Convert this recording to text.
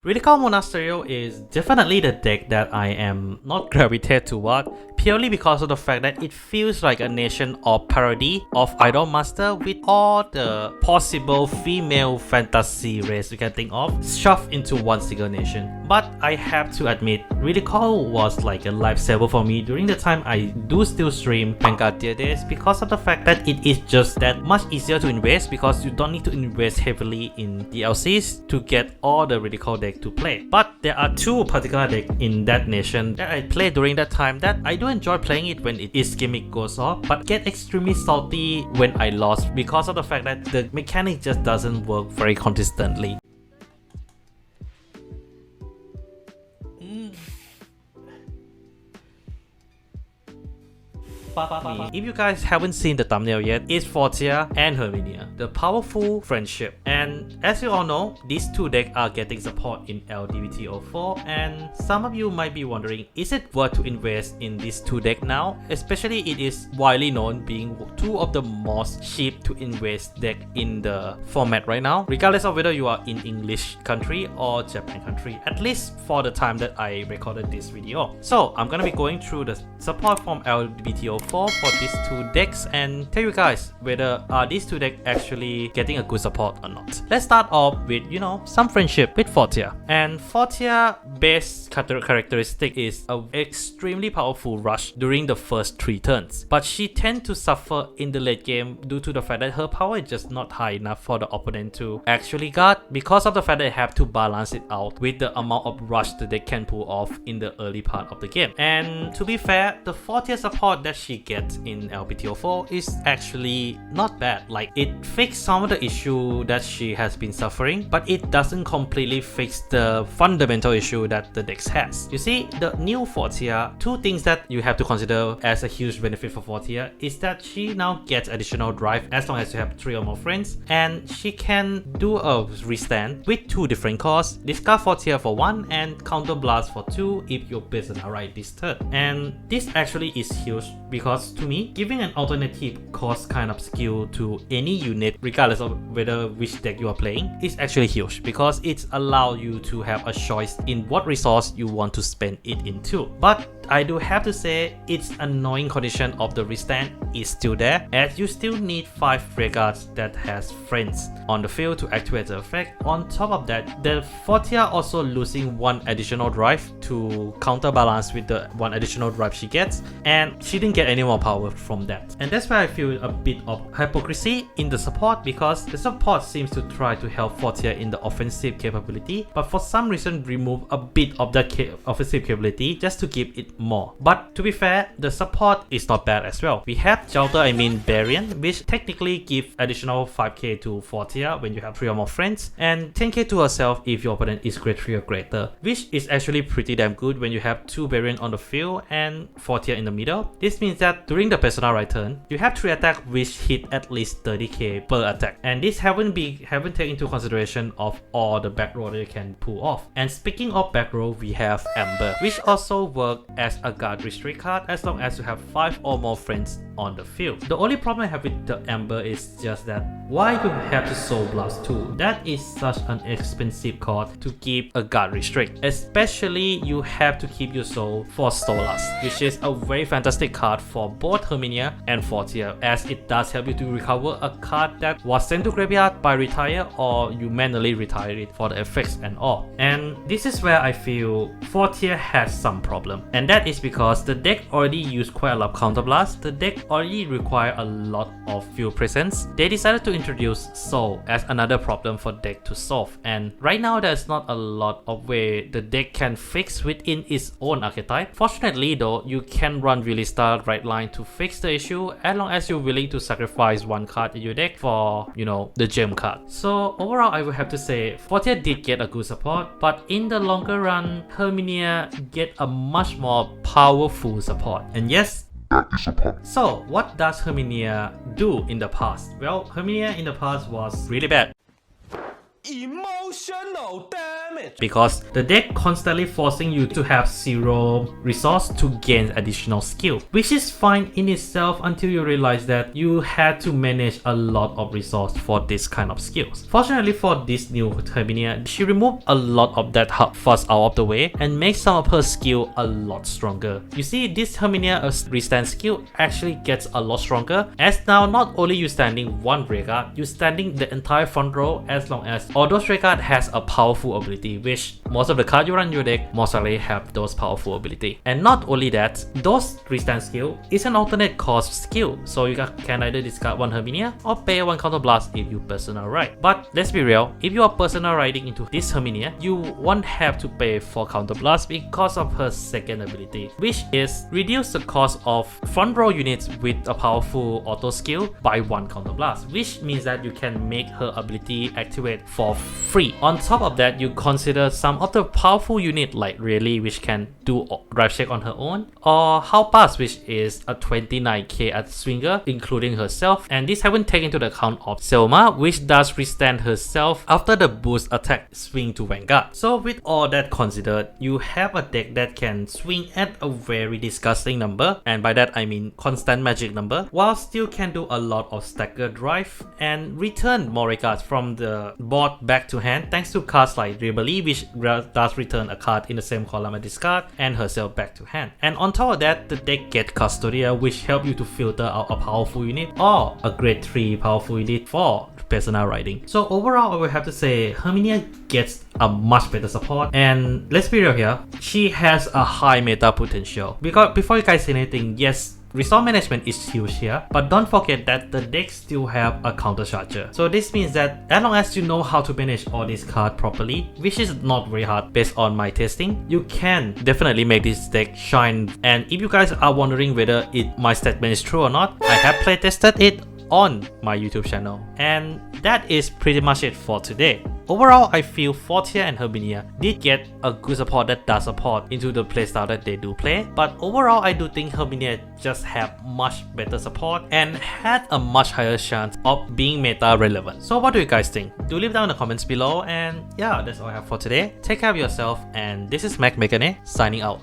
Radical Monasterio is definitely the deck that I am not gravitated toward, purely because of the fact that it feels like a nation of parody of Idol Master with all the possible female fantasy race you can think of shoved into one single nation. But I have to admit, Radical was like a lifesaver for me during the time I do still stream Vanguard tier days, because of the fact that it is just that much easier to invest, because you don't need to invest heavily in DLCs to get all the Radical decks to play. But there are two particular decks in that nation that I play during that time that I do enjoy playing it when its gimmick goes off, but get extremely salty when I lost because of the fact that the mechanic just doesn't work very consistently. If you guys haven't seen the thumbnail yet, it's Fortia and Herminia, the powerful friendship. And as you all know, these two decks are getting support in LDVT04, and some of you might be wondering, is it worth to invest in these two decks now? Especially it is widely known being two of the most cheap to invest deck in the format right now, regardless of whether you are in English country or Japan country, at least for the time that I recorded this video. So I'm gonna be going through the support from LDVT04 for these two decks and tell you guys whether these two decks actually getting a good support or not. Let's start off with, some friendship with Fortia. And Fortia base characteristic is an extremely powerful rush during the first 3 turns, but she tends to suffer in the late game due to the fact that her power is just not high enough for the opponent to actually guard, because of the fact that they have to balance it out with the amount of rush that they can pull off in the early part of the game. And to be fair, the Fortia support that she gets in LPTO4 is actually not bad. Like, it fixed some of the issue that she has been suffering, but it doesn't completely fix the fundamental issue that the deck has. You see, the new Fortia, 2 things that you have to consider as a huge benefit for Fortia is that she now gets additional drive as long as you have 3 or more friends, and she can do a restand with 2 different costs, discard Fortia for 1 and counter blast for 2 if your business are right this turn. And this actually is huge, because to me, giving an alternative cost kind of skill to any unit, regardless of which deck you are playing, is actually huge, because it allows you to have a choice in what resource you want to spend it into. But I do have to say, its annoying condition of the restand is still there, as you still need 5 Vanguards that has friends on the field to activate the effect. On top of that, the Fortia also losing 1 additional drive to counterbalance with the 1 additional drive she gets, and she didn't get any more power from that. And that's why I feel a bit of hypocrisy in the support, because the support seems to try to help Fortia in the offensive capability, but for some reason remove a bit of that offensive capability just to give it more. But to be fair, the support is not bad as well. We have Shoutout, Variant, which technically give additional 5k to Fortia when you have 3 or more friends, and 10k to herself if your opponent is grade 3 or greater, which is actually pretty damn good when you have 2 Variant on the field and Fortia in the middle. This means that during the personal right turn, you have 3 attacks which hit at least 30k per attack, and this haven't taken into consideration of all the back row that you can pull off. And speaking of back row, we have Amber, which also work as a guard restrict card as long as you have 5 or more friends on the field. The only problem I have with the Amber is just that why you have to Soul Blast 2? That is such an expensive card to keep a guard restrict, especially you have to keep your soul for Stolas, which is a very fantastic card for both Herminia and Fortia, as it does help you to recover a card that was sent to graveyard by retire, or you manually retire it for the effects and all. And this is where I feel Fortia has some problem, and that is because the deck already used quite a lot of counterblast. The deck already require a lot of field presence. They decided to introduce Soul as another problem for deck to solve, and right now there's not a lot of way the deck can fix within its own archetype. Fortunately though, you can run Vilista right line to fix the issue, as long as you're willing to sacrifice 1 card in your deck for, the gem card. So overall, I would have to say Fortia did get a good support, but in the longer run, Herminia get a much more powerful support. And yes, so what does Herminia do in the past? Well, Herminia in the past was really bad. Emotional damage. damage. Because the deck constantly forcing you to have zero resource to gain additional skill, which is fine in itself until you realize that you had to manage a lot of resource for this kind of skills. Fortunately for this new Herminia, she removed a lot of that fuss out of the way and makes some of her skill a lot stronger. You see, this Herminia restand skill actually gets a lot stronger, as now not only you standing one rearguard, you standing the entire front row, as long as all those rearguard has a powerful ability, which most of the cards you run in your deck most likely have those powerful ability. And not only that, those restand skill is an alternate cost skill, so you can either discard one Herminia or pay one counter blast if you personal ride. But let's be real, if you are personal riding into this Herminia, you won't have to pay for counter blast because of her second ability, which is reduce the cost of front row units with a powerful auto skill by one counter blast, which means that you can make her ability activate for free. On top of that, you consider some of the powerful unit like Rayleigh, which can do drive check on her own, or How Pass, which is a 29k at swinger including herself, and this haven't taken into the account of Selma, which does restand herself after the boost attack swing to Vanguard. So with all that considered, you have a deck that can swing at a very disgusting number, and by that I mean constant magic number, while still can do a lot of stagger drive and return more cards from the board back to hand thanks to cards like Rayleigh, which does return a card in the same column as discard, and herself back to hand. And on top of that, the deck get Custodia, which help you to filter out a powerful unit or a grade 3 powerful unit for personal riding. So overall, I would have to say Herminia gets a much better support, and let's be real here, she has a high meta potential. Because before you guys say anything, yes, resource management is huge here, but don't forget that the deck still have a counter charger. So this means that as long as you know how to manage all these cards properly, which is not very hard based on my testing, you can definitely make this deck shine. And if you guys are wondering whether my statement is true or not, I have playtested it on my YouTube channel. And that is pretty much it for today. Overall, I feel Fortia and Herminia did get a good support that does support into the playstyle that they do play, but overall I do think Herminia just have much better support and had a much higher chance of being meta relevant. So what do you guys think? Do leave down in the comments below, and yeah, that's all I have for today. Take care of yourself, and this is McMegane signing out.